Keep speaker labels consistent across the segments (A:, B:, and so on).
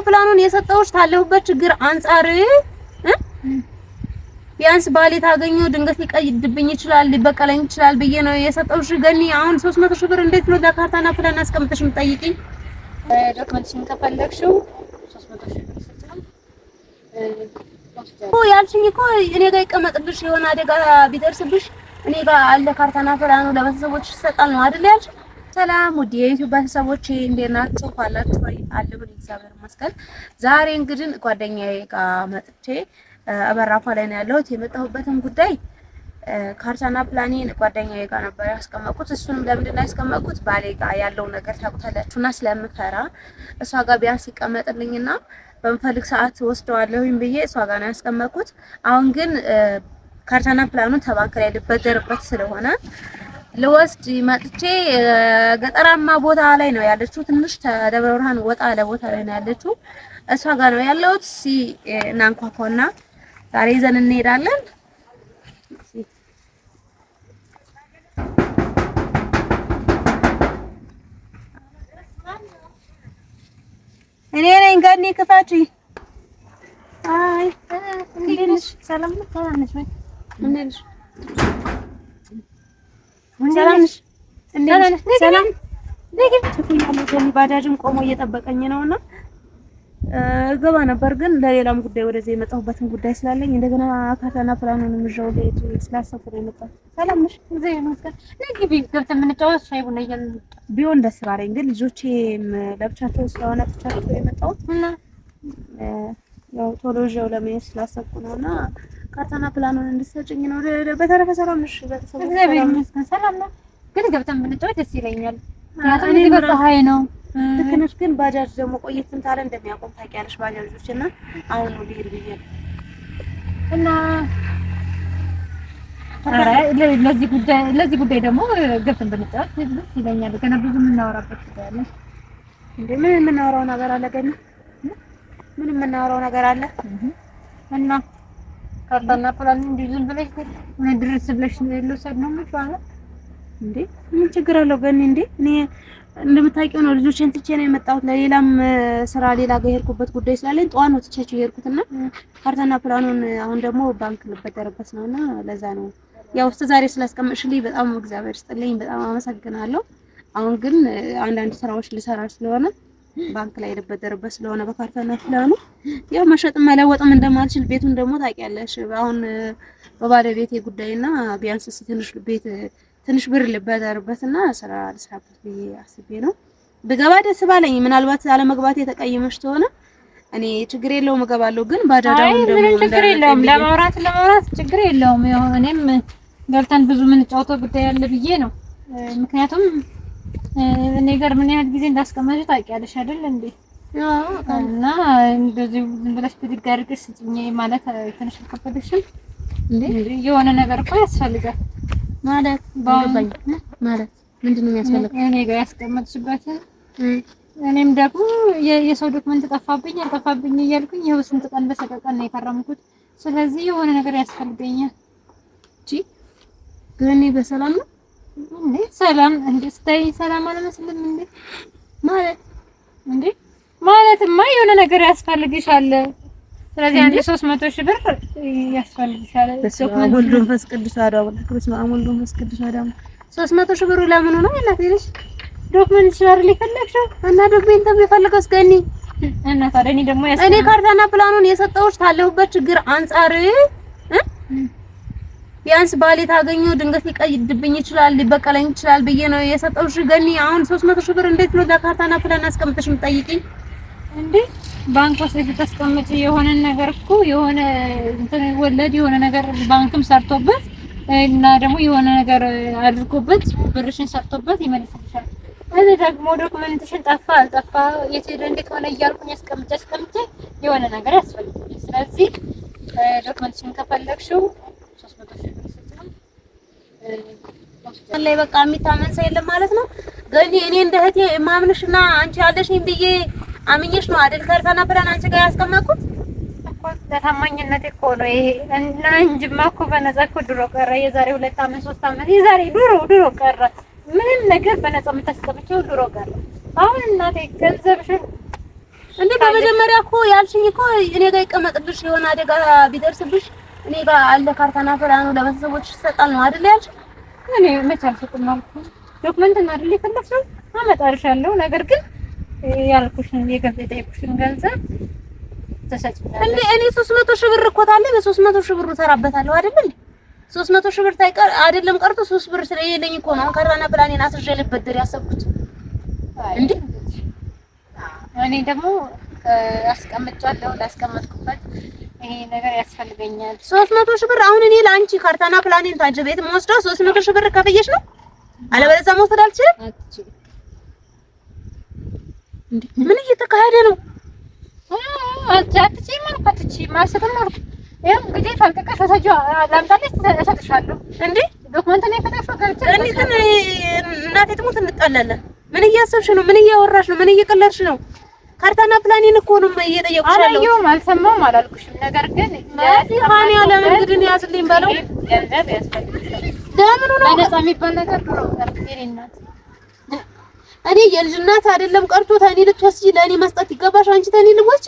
A: ፕላኑን የሰጠሁሽ ታለሁበት ችግር አንፃር ቢያንስ ባሌ ታገኘው ድንገት ሊቀይድብኝ ይችላል ሊበቀለኝ ይችላል ብዬ ነው የሰጠሁሽ። ገኒ አሁን 300 ሺህ ብር እንዴት ነው ለካርታና ፕላን አስቀምጠሽ የምትጠይቂኝ?
B: ዶክመንትሽን ከፈለግሽው 300 ሺህ ብር ሰጥተን
A: ያልሽኝ እኮ እኔ ጋር ይቀመጥልሽ የሆነ አደጋ ቢደርስብሽ እኔ ጋር አለ ካርታና ፕላኑ ለቤተሰቦችሽ ይሰጣል ነው አይደል ያልሽ? ሰላም ውድ የዩቲዩብ ቤተሰቦቼ እንዴት ናችሁ? ካላችሁ አለሁ እግዚአብሔር ይመስገን። ዛሬ እንግዲህ ጓደኛዬ ጋር መጥቼ አበራፋ ላይ ነው ያለሁት። የመጣሁበትም ጉዳይ ካርታና ፕላኔን ጓደኛዬ ጋር ነበር ያስቀመጥኩት። እሱንም ለምንድን ነው ያስቀመጥኩት? ባሌ ጋር ያለው ነገር ታውቁታላችሁና ስለምፈራ እሷ ጋር ቢያንስ ይቀመጥልኝና በምፈልግ ሰዓት ወስደዋለሁኝ ብዬ እሷ ጋር ነው ያስቀመጥኩት። አሁን ግን ካርታና ፕላኑን ተባንክ ላይ ልበደርበት ስለሆነ ለወስድ መጥቼ ገጠራማ ቦታ ላይ ነው ያለችው። ትንሽ ተደብረ ብርሃን ወጣ ያለ ቦታ ላይ ነው ያለችው። እሷ ጋር ነው ያለሁት። እናንኳኳና ዛሬ ይዘን እንሄዳለን። እኔ ነኝ ገኒ ክፈቺ። አይ እንዴት ነሽ? ሰላም ነሽ? ሰላም ነሽ ወይ? እንዴት ነሽ? ሰላም ነሽ? እንዴት ነሽ? ሰላም ነኝ። ባጃጅም ቆሞ እየጠበቀኝ ነውና ገባ ነበር ግን ለሌላም ጉዳይ ወደዚህ የመጣሁበትን ጉዳይ ስላለኝ እንደገና ካርታና ፕላኑን ምንጀው ለይቱ ስላሰብኩ ነው የመጣሁት። ሰላም ነሽ?
B: እግዚአብሔር ይመስገን። ነግቢ ገብተን የምንጫወት ሻይ ቡና እያልን
A: ቢሆን ደስ ባለኝ ግን ልጆቼም ለብቻቸው ስለሆነ ብቻቸው የመጣሁት እና ያው ቶሎ ይዤው ለመሄድ ስላሰብኩ ነውና ካርታና ፕላኑን እንድትሰጪኝ ነው። በተረፈ ሰላም ነሽ?
B: እግዚአብሔር ይመስገን ሰላም ነው። ግን ገብተን የምንጫወት ደስ ይለኛል። ምክንያቱም እዚህ ጋር ፀሐይ ነው።
A: ልክ ነሽ። ግን ባጃጅ ደግሞ ቆየትን ታለ እንደሚያቆም ታውቂያለሽ ባጃጆች እና አሁን ነው ልሄድ ብዬ
B: እና ለዚህ ጉዳይ ደግሞ ገብተን ብንጫወት ደስ ይለኛል። ገና ብዙ የምናወራበት ጉዳይ አለ።
A: እንዴ ምን የምናወራው ነገር አለ? ገና ምን የምናወራው ነገር አለ?
B: እና ካርታና ፕላን እንዲህ ዝም ብለሽ ምን ድረስ ብለሽ ልውሰድ ነው የምትባለው
A: እንዴ? ምን ችግር አለው ገኒ? እንዴ እኔ እንደምታውቂው ነው ልጆችን ትቼ ነው የመጣሁት። ለሌላም ስራ ሌላ ጋር የሄድኩበት ጉዳይ ስላለኝ ጠዋት ነው ትቼቸው የሄድኩትና ካርታና ፕላኑን አሁን ደግሞ ባንክ ልበደርበት ነውና ለዛ ነው ያው እስከ ዛሬ ስላስቀመጥሽልኝ በጣም እግዚአብሔር ይስጥልኝ፣ በጣም አመሰግናለሁ። አሁን ግን አንዳንድ ስራዎች ልሰራ ስለሆነ ባንክ ላይ ልበደርበት ስለሆነ በካርታና ፕላኑ ያው መሸጥም መለወጥም እንደማልችል ቤቱን ደግሞ ታውቂያለሽ። አሁን በባለቤቴ ጉዳይና ቢያንስ ትንሽ ብር ልበደርበትና ስራ ልስራበት ብዬ አስቤ ነው። ብገባ ደስ ባለኝ። ምናልባት አለመግባት የተቀየመሽ ተሆነ እኔ ችግር የለውም እገባለሁ። ግን ባጃጃውን ደግሞ
B: ችግር የለውም ለማውራት ችግር የለውም። ያው እኔም ገብተን ብዙ የምንጫወተው ጉዳይ ያለ ብዬ ነው። ምክንያቱም እኔ ጋር ምን ያህል ጊዜ እንዳስቀመጥሽ ታውቂያለሽ አይደል እንዴ? እና እንደዚህ ዝም ብለሽ ብድግ አድርገሽ ስጭኝ ማለት ትንሽ ከበደሽም እንዴ? የሆነ ነገር እኮ ያስፈልጋል ማለት
A: ማለት ምንድነው የሚያስፈልገው?
B: እኔ ጋር ያስቀመጥሽበት እኔም ደግሞ የሰው ዶክመንት ጠፋብኝ እያልኩኝ ይኸው ስንት ቀን በሰቀቀን ነው የከረምኩት። ስለዚህ የሆነ ነገር ያስፈልገኛል።
A: ግን በሰላም ነው
B: እንዴ? ሰላም እንዴ? ስታይ ሰላም አልመስልም እንዴ? ማለትማ የሆነ ነገር ያስፈልግሻል። ስለዚህ አንድ 300 ሺህ ብር ያስፈልግሻል።
A: ዶክመንት ሁሉም ፈስ ቅዱስ አዳም ሁሉም ፈስ ቅዱስ አዳም 300 ሺህ ብሩ ለምን ነው እናቴ ልጅ ዶክመንት ሻር ሊፈልግሽው እና ዶክመንት ቢፈልገው እስከኒ
B: እና ታዲያ እኔ ደግሞ
A: እኔ ካርታና ፕላኑን የሰጠሁሽ ታለሁበት ችግር አንፃር ቢያንስ ባሌ ታገኘው ድንገት ሊቀይድብኝ ይችላል ሊበቀለኝ ይችላል ብዬ ነው የሰጠሁሽ። ገኒ አሁን 300 ሺህ ብር እንዴት ነው ለካርታና ፕላን አስቀምጠሽ የምትጠይቂኝ
B: እንዴ? ባንክ ውስጥ ተስቀምጪ የሆነ ነገር እኮ የሆነ እንትን ወለድ የሆነ ነገር ባንክም ሰርቶበት እና ደግሞ የሆነ ነገር አድርጎበት ብርሽን ሰርቶበት ይመልስልሻል። እኔ ደግሞ ዶክመንትሽን አልጠፋ የት ሄደ እንዴት ሆነ እያልኩኝ አስቀምጬ የሆነ ነገር ያስፈልጋል። ስለዚህ ዶክመንትሽን ከፈለግሽው 300 ሺህ ብር ሰጥተን
A: ላይ በቃ የሚታመን ሰው የለም ማለት ነው። ገኒ እኔ እንደ እህቴ ማምንሽና አንቺ ያለሽኝ ብዬ አምኜሽ ነው አይደል ካርታና ፕላን አንቺ ጋር ያስቀመጥኩት
B: እኮ ለታማኝነት እኮ ነው ይሄ እና እንጂማ እኮ በነፃ እኮ ድሮ ቀረ። የዛሬ 2 አመት 3 አመት የዛሬ ድሮ ቀረ። ምንም ነገር በነፃ የምታስቀምጪው ድሮ ቀረ። አሁን እናቴ ገንዘብሽን
A: እንዴ በመጀመሪያ እኮ ያልሽኝ እኮ እኔ ጋር ይቀመጥልሽ የሆነ አደጋ ቢደርስብሽ እኔ ጋር አለ ካርታና ፕላኑ ለቤተሰቦችሽ ይሰጣል ነው አይደል ያልሽ?
B: እኔ መች አልሰጥም አልኩኝ። ዶክመንት እና አይደል የፈለግሽው አመጣልሻለሁ። ነገር ግን ያልኩሽን የጠየኩሽን ገንዘብ ተሰጥቷል።
A: እንዴ እኔ 300 ሺህ ብር እኮ ታለ በ300 ሺህ ብር እሰራበታለሁ አይደል እንዴ? 300 ሺህ ብር ታይቀር አይደለም ቀርቶ 3 ብር ስለሌለኝ እኮ ነው ካርታና ፕላኔን አስይዤ ልበደር ያሰብኩት እንዴ።
B: እኔ ደግሞ አስቀምጫለሁ ላስቀመጥኩበት ይሄ ነገር ያስፈልገኛል
A: 300 ሺህ ብር። አሁን እኔ ለአንቺ ካርታና ፕላኔን ታጅ ቤት የምወስደው 300 ሺህ ብር ከፍዬሽ ነው። አለበለዚያ መውሰድ አልችልም። እንዴ ምን እየተካሄደ ነው?
B: አትችይም አልኩት ማለትም ነው። ይሄም እንግዲህ ፈልቀቀሽ ወሰጂው ላምጣልሽ እሰጥሻለሁ። እንዴ ዶክመንት ነው የፈለግሽው ገብቼ
A: እኔ ግን እናቴ ትሙት እንጣላለን። ምን እያሰብሽ ነው? ምን እያወራሽ ነው? ምን እየቀለድሽ ነው? ካርታና ፕላኔን እኮ ነው እየጠየቁሽ ያለው።
B: አላየሁም አልሰማሁም አላልኩሽም። ነገር ግን
A: ለዚህ ማን ያለ እንግዲህ ያዝልኝ በለው
B: ገንዘብ ያስፈልጋል።
A: ለምን ነው
B: በነፃ የሚባል ነገር ድሮ የኔ እናት
A: እኔ የልጅ እናት አይደለም ቀርቶ ተኔ ልትወስጂ ለእኔ መስጠት ይገባሽ። አንቺ ተኔ ልትወስጂ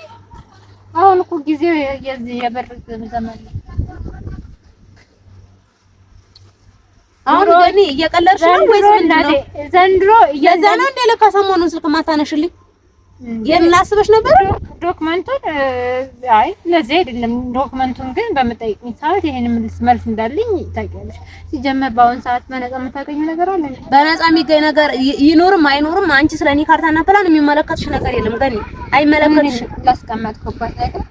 B: አሁን እኮ ጊዜው የዚህ የብር ዘመን ነው።
A: አሁን ገኒ እየቀለድሽ ነው ወይስ ምንድን ነው?
B: ዘንድሮ
A: የዛ ነው እንደ ለካ ሰሞኑን ስልክ ማታነሽልኝ የምናስበሽ ነበር።
B: ዶክመንቱን አይ ለዚህ አይደለም። ዶክመንቱን ግን በመጠየቅኝ ሰዓት ይሄን መልስ እንዳለኝ ታውቂያለሽ። ሲጀመር በአሁን ሰዓት በነፃ የምታገኙ ነገር አለ።
A: በነፃ የሚገኝ ነገር ይኖርም አይኖርም አንቺ ስለኔ ካርታና ፕላን የሚመለከትሽ ነገር የለም። ገኒ አይመለከትሽም።
B: ላስቀመጥኩበት ነገር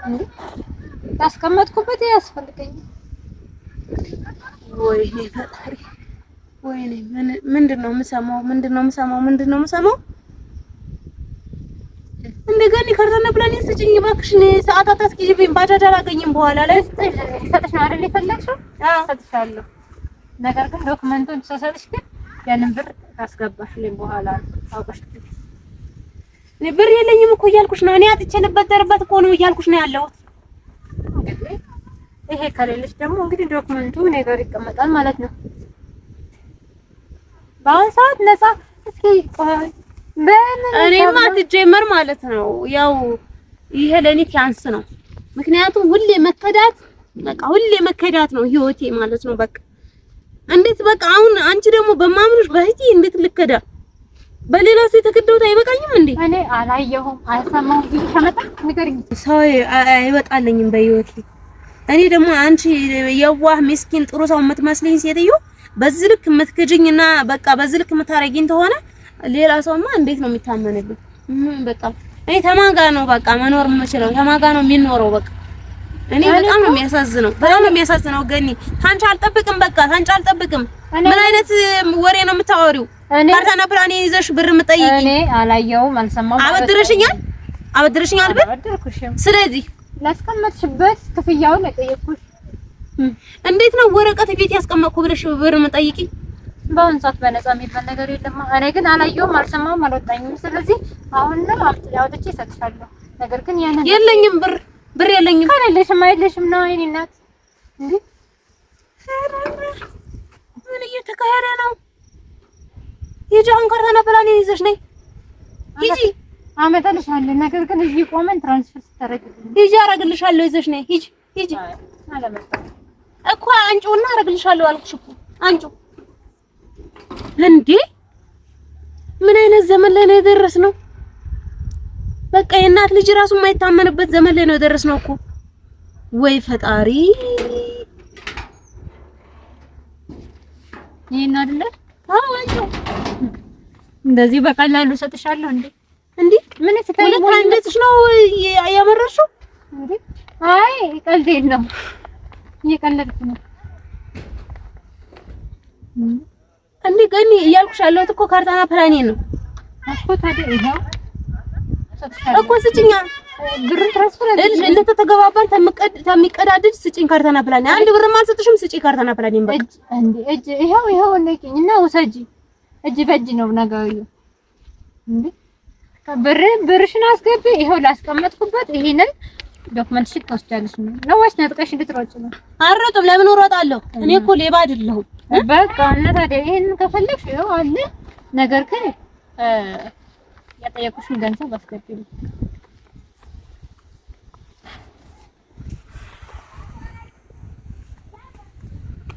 B: እንዴ ላስቀመጥኩበት ያስፈልገኛል።
A: ወይኔ ፈጣሪ ወይኔ ምንድነው የምሰማው? እንደገና ካርታና ፕላኔን ስጪኝ እባክሽ። ሰዓታት አስኪጂብኝ ባጃጅ አላገኝም በኋላ ላይ
B: ሰጥሽ ነው አይደል የፈለግሽው? ሰጥሻለሁ። ነገር ግን ዶክመንቱን ተሰጥሽ ግን ያንን ብር ታስገባሽልኝ በኋላ አውቀሽ።
A: እኔ ብር የለኝም እኮ እያልኩሽ ነው። እኔ አጥቼ ልበደርበት እኮ ነው እያልኩሽ ነው ያለሁት።
B: እንግዲህ ይሄ ከሌለሽ ደግሞ እንግዲህ ዶክመንቱ እኔ ጋር ይቀመጣል ማለት ነው። በአሁን ሰዓት ነፃ እስኪ
A: እኔማ ትጀመር ማለት ነው። ያው ይሄ ለኔ ቲያንስ ነው። ምክንያቱም ሁሌ መከዳት ነው ህይወቴ ማለት ነው። በቃ እንዴት በቃ አሁን አንቺ ደግሞ በማምኑሽ በህቲ እንዴት ልከዳ? በሌላ ሰው የተከደውት አይበቃኝም እንዴ?
B: እኔ አላየሁም አልሰማሁም። ይሄ ከመጣ ንገሪኝ።
A: ሰው አይወጣልኝም በህይወቴ። እኔ ደግሞ አንቺ የዋህ ምስኪን ጥሩ ሰው የምትመስለኝ ሴትዮ በዚህ ልክ የምትክጂኝና በቃ በዚህ ልክ የምታረጊኝ ተሆነ ሌላ ሰውማ እንዴት ነው የሚታመንብኝ? በቃ እኔ ተማን ጋር ነው በቃ መኖር የምችለው፣ ተማን ጋር ነው የሚኖረው። በቃ እኔ በጣም ነው የሚያሳዝነው። ገኒ ታንቺ አልጠብቅም፣ በቃ ታንቺ አልጠብቅም። ምን አይነት ወሬ ነው የምታወሪው? ካርታና ፕላኔ ይዘሽ ብር የምጠይቂኝ?
B: እኔ አላየሁም አልሰማሁም።
A: አበድረሽኛል ብር። ስለዚህ
B: ላስቀመጥሽበት ክፍያውን የጠየቅኩሽ
A: እንዴት ነው ወረቀት ቤት ያስቀመጥኩ ብለሽ ብር የምጠይቂኝ?
B: በአሁን ሰዓት በነፃ የሚባል ነገር የለም። እኔ ግን አላየሁም አልሰማሁም አልወጣኝም። ስለዚህ አሁን ነው አውጥቼ እሰጥሻለሁ። ነገር ግን ያንን
A: የለኝም ብር የለኝም።
B: ካለሽም አይደለሽም ነው የእኔ እናት። እንዴ
A: ምን እየተካሄደ ነው? ሂጂ አሁን ካርታና ፕላኔን ይዘሽ ነይ። ሂጂ
B: አመጣልሻለሁ። ነገር ግን እዚህ ቆመን ትራንስፈር ስታረግልኝ
A: ሂጂ አረግልሻለሁ። ይዘሽ ነይ። ሂጂ
B: አለመጣም
A: እኮ አንቺውና አረግልሻለሁ አልኩሽ እኮ አንቺው። እንዴ ምን አይነት ዘመን ላይ ነው የደረስነው? በቃ የእናት ልጅ ራሱ የማይታመንበት ዘመን ላይ ነው የደረስነው እኮ። ወይ ፈጣሪ!
B: ይሄን አይደለ?
A: አዎ አንቺው
B: እንደዚህ በቀላሉ ሰጥሻለሁ እንዴ?
A: ምን ሁለት አይነትሽ ነው ያመረርሽው
B: እንዴ? አይ ቀልዴን ነው እየቀለድኩ ነው
A: እንዴ። ገኒ እያልኩሽ ያለሁት እኮ ካርታና ፕላኔን ነው
B: እኮ። ታዲያ ይሄው
A: እኮ ስጭኛ
B: ብር ትራንስፈር
A: እልሽ እንደተገባባን ተሚቀዳድድ ስጭኝ ካርታና ፕላኔን። አንድ ብርም አልሰጥሽም፣ ስጭኝ ካርታና ፕላኔን በቃ።
B: እጅ ይሄው ነኪኝ እና ውሰጂ። እጅ በእጅ ነው ነገሩ እንዴ። ብርሽን አስገቢ። ይሄው ላስቀመጥኩበት ይሄንን ዶክመንትሽን ትወስጃለሽ ነው ወይስ ነጥቀሽ እንድትሮጪ ነው?
A: አልሮጥም። ለምን እሮጣለሁ? እኔ እኮ ሌባ አይደለሁም።
B: በቃ እና ታዲያ ይሄንን ከፈለግሽ ይሄው አለ። ነገር ግን የጠየቁሽን ገንዘብ አስገቢልኝ።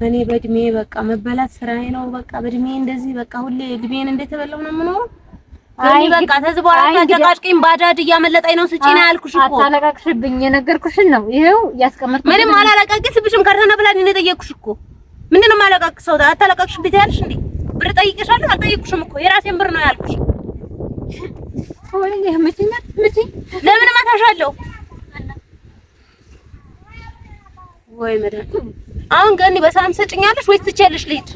A: እኔ በእድሜ በቃ መበላት ስራዬ ነው። በቃ በእድሜ እንደዚህ በቃ ሁሌ እድሜን እንደተበላው ነው የምኖረው። አይ በቃ ተዝ በኋላ ታጨቃጭቂኝ ባጃጅ እያመለጠኝ ነው ስጪ ነው ያልኩሽ እኮ።
B: አታለቃቅሽብኝ፣ የነገርኩሽን ነው ይሄው ያስቀመጥኩት።
A: ምንም አላለቃቅስብሽም። ካርታና ፕላን ነው የጠየቅኩሽ እኮ። ምንድነው የማለቃቅሰው? አታለቃቅሽብኝ ያልሽ እንዴ? ብር ጠይቄሻለሁ አልጠየቅኩሽም እኮ። የራሴን ብር ነው ያልኩሽ።
B: ወይኔ ምቲ
A: ለምን ማታሻለሁ? ወይ መዳም አሁን ገኒ በሰላም ሰጭኛለሽ ወይስ ትችያለሽ? ልሂድ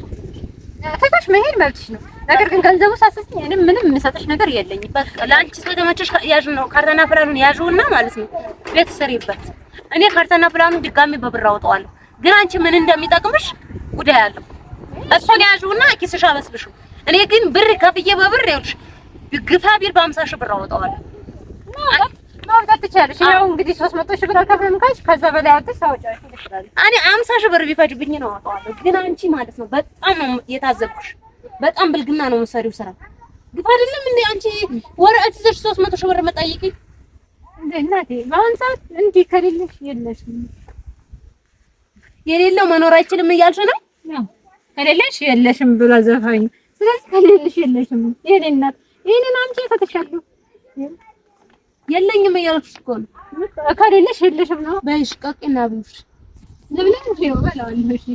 B: ተታሽ መሄድ መብትሽ ነው። ነገር ግን ገንዘቡ ሳሰጥኝ ምንም የምሰጥሽ ነገር የለኝም።
A: በቃ ለአንቺ ስለተመቸሽ ያዥ ነው ካርታና ፕላኑን ያዥውና ማለት ነው ቤት ሰሪበት። እኔ ካርታና ፕላኑን ድጋሚ በብር አወጣዋለሁ። ግን አንቺ ምን እንደሚጠቅምሽ ጉዳይ አለው። እሱን ያዥውና ኪስሽ አበስብሽው። እኔ ግን ብር ከፍዬ በብር ይኸውልሽ ግፋ ቢል በ50 ሺህ ብር አወጣዋለሁ።
B: ማውጣት ትችያለሽ። ያው እንግዲህ 300 ሺህ ብር አልከፍልም ካልሽ ከዛ በላይ አውጥተሽ ታወጫለሽ ይችላል።
A: እኔ 50 ሺህ ብር ቢፈጅብኝ ነው አወጣዋለሁ። ግን አንቺ ማለት ነው በጣም ነው የታዘብኩሽ። በጣም ብልግና ነው የምትሰሪው ስራ። ግፋ አይደለም እንዴ አንቺ ወረቀት ይዘሽ 300 ሺህ ብር መጠየቂኝ
B: እንዴ? እናቴ በአሁን ሰዓት እንዲህ ከሌለሽ የለሽም።
A: የሌለው መኖር አይችልም እያልሽ ነው?
B: ያው ከሌለሽ የለሽም ብሎ ዘፋኝ። ስለዚህ ከሌለሽ የለሽም። የኔ እናት ይሄንን አምጪ ፈተሻለሁ።
A: የለኝም እያልኩሽ እኮ ነው።
B: ከሌለሽ የለሽም ነው።
A: በይሽ ቀቂና ብሉሽ
B: ለምን ነው በላው? እሺ